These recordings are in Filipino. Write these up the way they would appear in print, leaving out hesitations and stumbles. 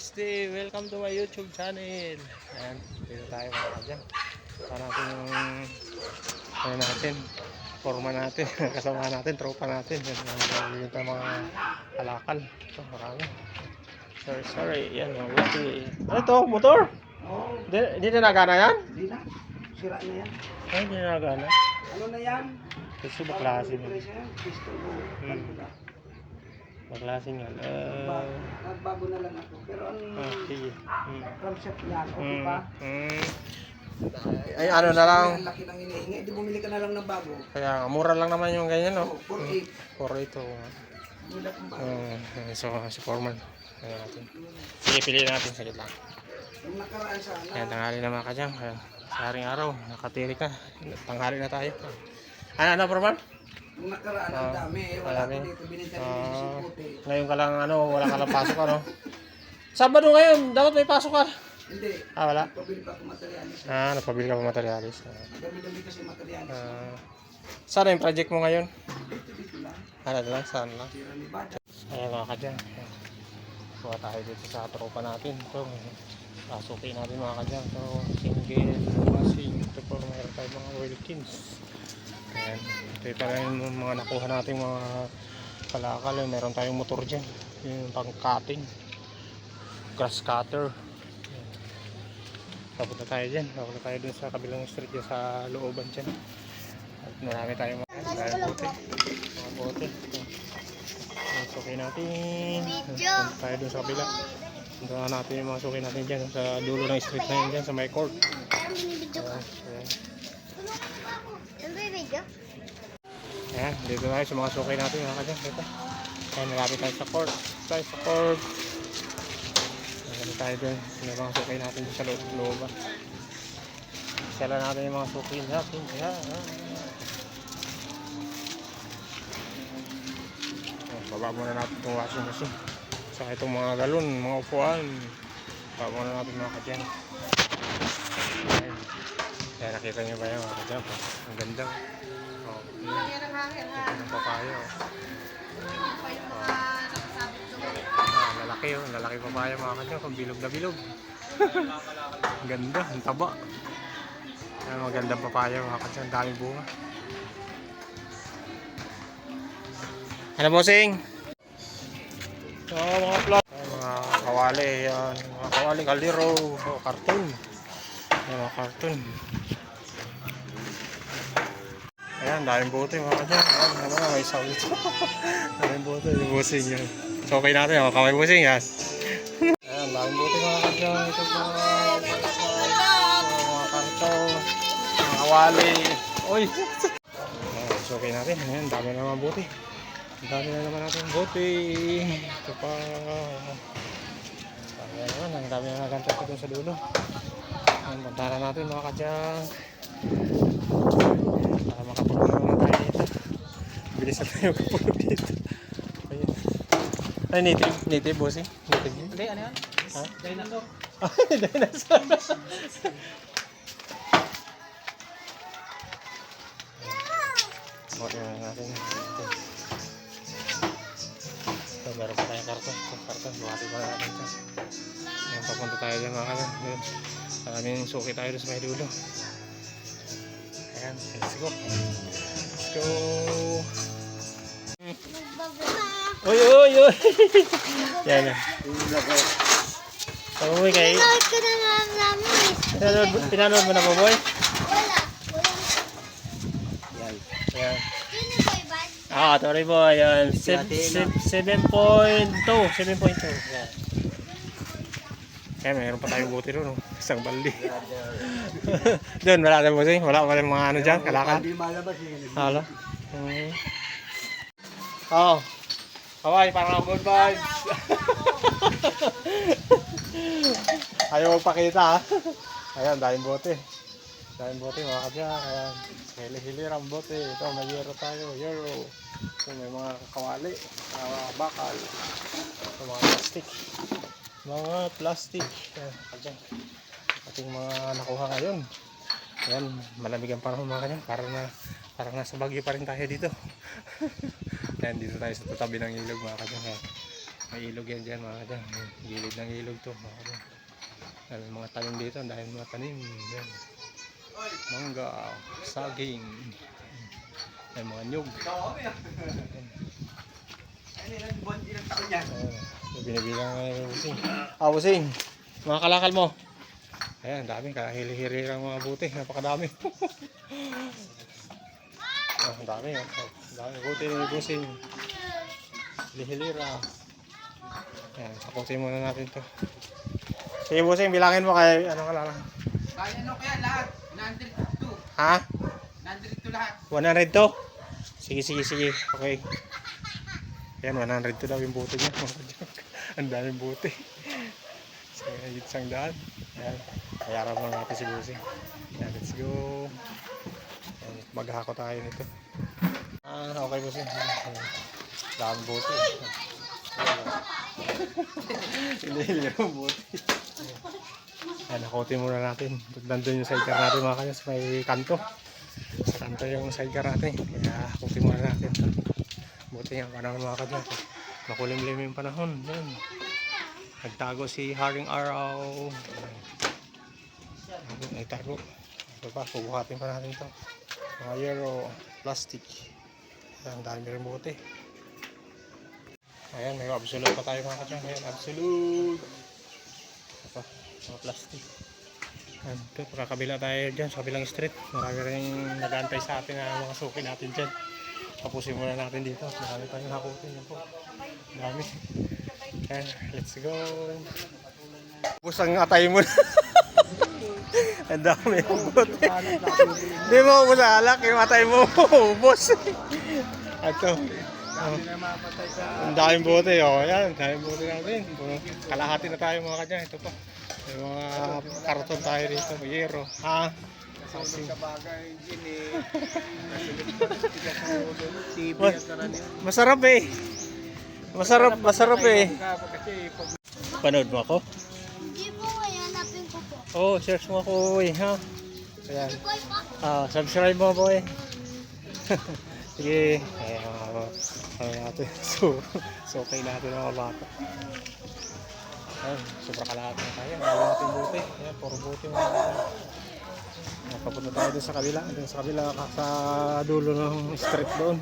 Steve! Welcome to my YouTube channel. Ayan, dito tayo mga kadyang. Para natin yung ano natin, forma natin, kasama natin, tropa natin. Yan tayo mga kalakal. Ito, marami. Sorry. Yan, okay. Ano ito? Motor? Oo. Hindi na nagana yan? Hindi na. Sira na yan. Ay, hindi na nagana. Ano na yan? Kasi baklase mo. Pistol mo. Baklase nga. Nagbago na lang ako. Pero ang Sige. concept niyan, okay pa? Ay, ano na lang. Ang laki ng hinihingi. Di bumili ka na lang ng bago. Kaya mura lang naman yung ganyan, no? 4.8. 4.8 oh. Bulat ang bago. So, si Foreman. Ano natin. Sige, piliin natin. Sagit lang. Yung nakaraan sana. Ayan, tanghali na mga kadyang. Sa haring araw, nakatiri ka. Tanghali na tayo. Ano, Foreman? Yung nakaraan ang dami. Wala ko dito. Binenta rin yung puti. Ngayon ka lang, wala ka lang pasok, ano? Sabado ngayon, dapat may pasok ka. Hindi. Wala? Pabili pa ako materialis. Napabili ka pa materialis. Dami-dami kasi materialis. Saan yung project mo ngayon? Dito lang. Ano lang, saan lang? Tira ni Bada. Ayan mga kadyang. Kuha tayo dito sa tropa natin. Ito, pasukin natin mga kadyang. Ito, single, passing. Ito po, mayroon tayo mga Wilkins. Ayan. Ito pala yung mga nakuha natin mga kalakal. Meron tayong motor dyan. Yung pang cutting. Grass cutter. Ayan. Papunta tayo dyan. Papunta tayo dun sa kabilang street dyan sa looban dyan. At marami tayong mga bote. Mga bote. Ito. Suki natin. Punta tayo dun sa kabila. Punta natin yung mga suki natin dyan sa dulo ng street na yun dyan sa may court. Ayan, dito tayo sa mga suki natin mga kadyan. Dito. Ayan, malapit tayo sa court. Tayo sa court. Ayan tayo dun. Yung mga suki natin sa loob. Sala natin yung mga suki natin. Ayan. Baba muna natin itong washing machine. Saka itong mga galon, mga upuan. Baba muna natin mga kadyan. Kaya nakita nyo ba yan mga kadyan? Ang ganda. Ang papaya. Lalaki yun. Lalaki papaya mga kadyan. Kung bilog na bilog. Ang ganda. Ang taba. Magandang papaya mga kadyan. Ang daming bunga. Ano bossing? Mga plot. Mga kawali. Yan. Mga kawali, kaldero. Karton. Mga karton. Ayan, daming bote mga kadyan. Ayan, may sound. Daming bote. Yung bossing yun. So okay natin. Kamay bossing yan. Ayan, daming bote mga kadyan. Ito mga karton. Mga kawali. Uy! So okay natin. Ayan, dami na mga bote. Ang dami na naman natin bote. Ito pa. Ang dami na naganta ko dun sa dulo. Ang bantara natin mga kadyang. Para makapuno na tayo dito. Bilis na tayo kapuno dito. Ayun. Ay, native bossing. Native yun. Hindi, ano yan? Ha? Dinosaur. Dinosaur. Okay na natin. So, meron pa tayong karton. Karton, buhati pa natin ito. Ayan, papunta tayo dyan mga kanan. Maraming suki tayo doon sa may dulo. Ayan, let's go. Let's go. Uy! Yan na. Pabuboy kayo. Pinanood mo na pabuboy? Wala. Ayan. Sorry po, ayan. 7.2. 7.2. Ayan. Kaya mayroon pa tayong buti doon. Isang baldi. Doon, wala tayong buti. Wala pa tayong mga ano dyan, kalakal. Hindi malabas eh. Hala. Oo. Kawai, parang good vibes. Ayaw magpakita ha. Ayan, dahil bote. Dahil bote mga kadya. Ayan. Hili-hili ang bote. Ito, may euro tayo. Euro. Ito, may mga kawali. Mga bakal. Ito, mga plastic. Mga plastic. Ayan, kadya. Ating mga nakuha ngayon. Ayan, malamig ang panahon mga kadya. Parang nasa Baguio pa rin tayo dito. Ayan, dito tayo sa tatabi ng ilog mga kadya. May ilog yan dyan mga kadyan. Gilid ng ilog to mga kadyan. May mga tanim dito, ang dahil mga tanim. Yan. Mangga, saging. May mga nyug. Ilang taon yan? Binibilang ng busing. Busing. Mga kalakal mo. Ayan, dami. Kahili-hirirang mga buti. Napakadami. Dami. Dami buti ni busing. Lihilira. Ayan, sakutin muna natin to. Sige busing, bilangin mo kay ano ka lang. Kaya ano kaya lahat? 902. Ha? 902 lahat. 100 to? Sige. Okay. Ayan, 100 to daw yung buti niya. Ang daming buti. Sige, isang daan. Ayan, bayaran mo natin si busing. Ayan, let's go. Ayan, maghako tayo nito. Okay busing. Daming buti. Hindi yung buti. Ayan, nakutin muna natin. Nandun yung sidecar natin mga kanyas. May kanto. Sa kanto yung sidecar natin. Kaya nakutin muna natin. Buti nga panahon mga kanyas. Makulimlim yung panahon. Ayan. Nagtago si Haring Araw. Nagtago. Ito pa, pubuhatin pa natin ito. Mga yero, plastic. Ayan, dami rin buti. Ayan, may absolute pa tayo mga kanyang. Ayan, absolute. Ito, mga plastic. Ayan, ito, pagkakabila tayo dyan sa kabilang street. Marami rin nag-aantay sa atin na mga suki natin dyan. Tapusin muna natin dito. Marami tayong hakutin. Yan po. Dami. Ayan, let's go. Ubus ang atay mo na. Ang dami yung buti. Hindi mo ubus ang alak. Yung atay mo, ubus. Ito. Ang daming bote, Ayan, ang daming bote natin. Kalahati na tayo mga kadyan. Ito pa. May mga karton tayo dito. Yero. Ha? Masarap eh. Masarap eh. Panood mo ako? Hindi po, hanapin ko po. Search mo ako ha? Ayan. Subscribe mo boy. Sige. Ayan natin. So okay natin mga bata. Ayan, sobra kalahati na tayo. Ayan natin buti. Ayan, puro buti mga bata. Papunta tayo dun sa kabila. Dun sa kabila, sa dulo ng street doon.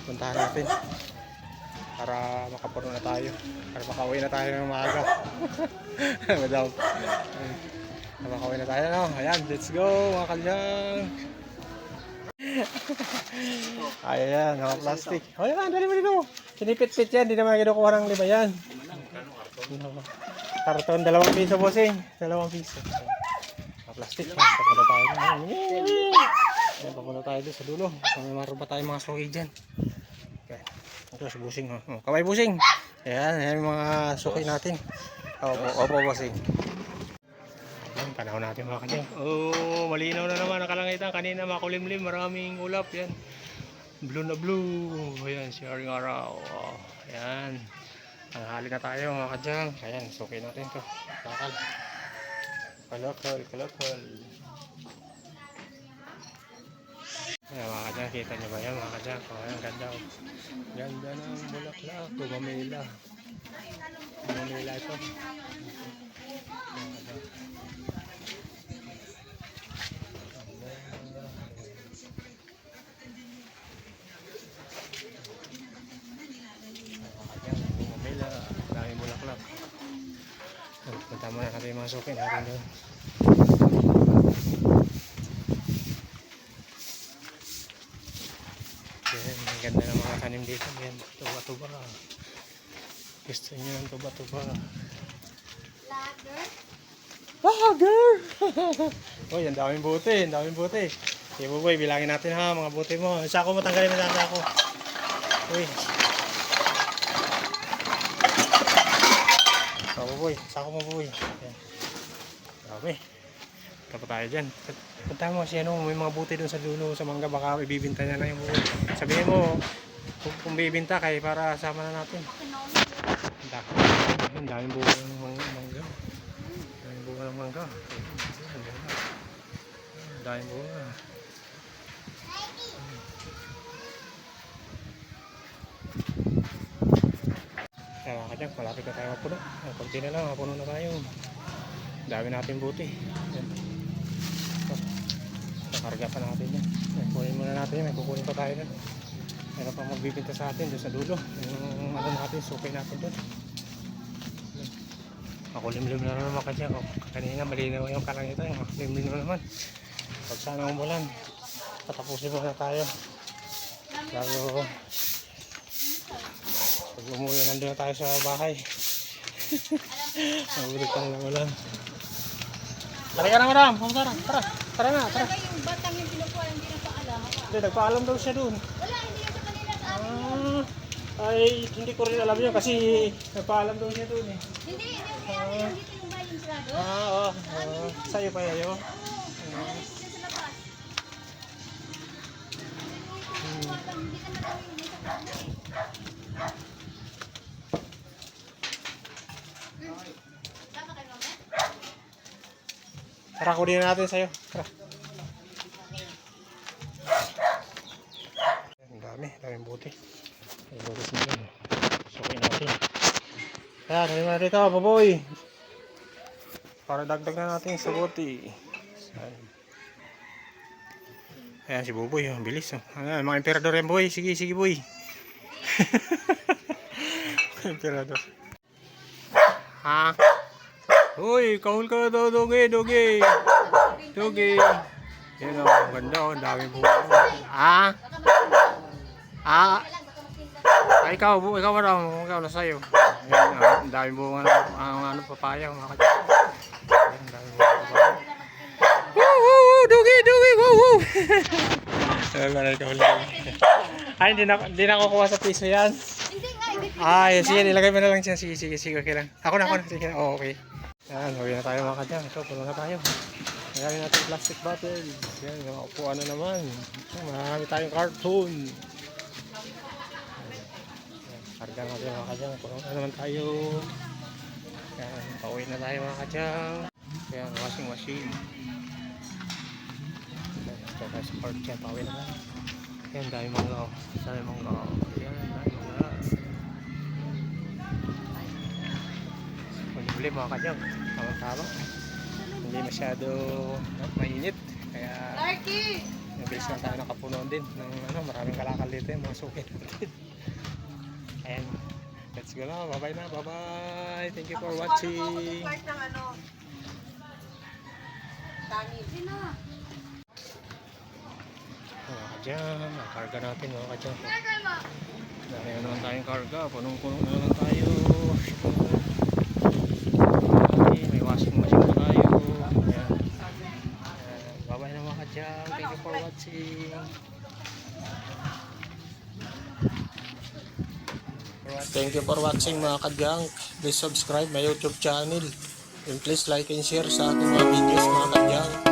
Puntahan natin. Para makapuno na tayo. Para makauwi na tayo ng maaga. Madam. Makauwi na tayo. No? Ayan, let's go mga kalyang. Ayan, mga plastic. Ayan, dali mo dito. Sinipit-pit yan. Hindi naman kinukuha ng lima yan. Karton, 2 piso bossing. 2 piso. Mga plastic. Papunta tayo. Ayan, papunta tayo doon sa dulo. May maroon pa tayo mga suki dyan. Okay. Ito si busing. Kamay busing. Ayan yung mga suki natin. Opo busing. Ayan, panahon natin mga kanya. Malinaw na naman ang kalangitan. Kanina makulimlim, maraming ulap. Yan. Blue na blue. Ayan, si Haring Araw. Ayan. Hali na tayo mga kadyang. Ayan, suki natin to. Kalokal. Ayan mga kadyang, kita nyo ba yan mga kadyang? Ayan, ganda. Ganda ng bulaklak. Gumamila ito. Daming bulaklak. Punta muna natin yung mga suki natin doon. Yan, ang ganda ng mga tanim dito. Yan, tuba-tuba. Gusto nyo ng tuba-tuba. Lager! Uy, ang daming buti. Sige boy, bilangin natin ha, mga buti mo. Sako mo, tanggalin mo natin ako. Uy. Sako mo boy. Dami. Tapos tayo dyan. Punta mo kasi may mga buti doon sa dulo sa mangga. Baka ibibinta niya na yung buti. Sabihin mo, kung bibinta kayo para sama na natin. Ang daming buo ng mangga. Daming buo ng mangga. Daming buo na. Kaya kadyang, malapit na tayo mapuno. Kunti na lang, mapuno na tayo. Dami natin buti. Yan. Nakarga pa natin yan. Kunin muna natin yan, may kukunin pa tayo nun. Meron pa magbibinta sa atin doon sa dulo. Yung ano natin, sukay natin doon. Makulimlim na naman kadyang. Kanina malinaw yung kalangitan, makulimlim na naman. Pag sana umulan, patapusin muna tayo. Lalo pag umuwi, nandun na tayo sa bahay. Mabulit ka na ulan. Tara ka na, madam. Tara, tara. Tara na, tara. Talaga yung batang yung pinukuha, hindi na paalam. Hindi, nagpaalam daw siya dun. Wala, hindi na siya kanina sa amin. Ay, hindi ko rin alam yun kasi nagpaalam daw siya dun eh. Hindi, kaya nandito yung bahay yung sarado. Oo. Sa'yo pa yayo. Nandito siya sa labas. Hindi ka na kami yung sa kanya eh. Tama kayo, mama? Tara, kunin natin sa'yo. Tara. Ang daming buti. Ang buti sa mga. Sukin natin. Ayan, halima na rito, baboy. Para dagdag na natin sa buti. Ayan si Buboy, ang bilis. Ayan, mga emperador yan, boy. Sige, sige, boy. Emperador. Ha? Uy, kahul ka daw, doge, doge. Doge. Yan o, ang ganda o, ang daming buhay. Ah? Ah? Ay, ikaw ba raw? Ikaw na sa'yo. Ayan, ang daming buhay ang papaya. Ang daming buhay papaya. Woo, woo, woo, doge, doge, woo, woo. Ay, hindi na kukuha sa piso yan. Hindi nga, hindi. Ay, sige, nilagay mo na lang siya. Sige, sige, sige, okay lang. Ako na. Sige, oh, okay. Yan, huwi na tayo mga kadyang. Ito, puno na tayo. Nagawin natin plastic bottles. Yan, mga upuan na naman. Marami tayong cartoon. Yan, karga natin mga kadyang. Puno na naman tayo. Yan, pauwi na tayo mga kadyang. Yan, washing machine. Yan, ito tayo sa cart yan. Pauwi na lang. Yan, dahil mga yan, dahil mga ulit mga kadyang, tama-tama, hindi masyado mainit, kaya nabilis na tayo nakapuno din ng maraming kalakal dito yung mga suki natin. Ayan, let's go na, bye bye na, bye bye, thank you for watching. Mga kadyang, karga natin mga kadyang. Dahil na naman tayong karga, punong-puno na naman tayo. May washing machine na tayo. Ayan. Bye-bye na mga kadyang. Thank you for watching. Thank you for watching mga kadyang. Please subscribe my YouTube channel. And please like and share sa ating mga videos mga kadyang.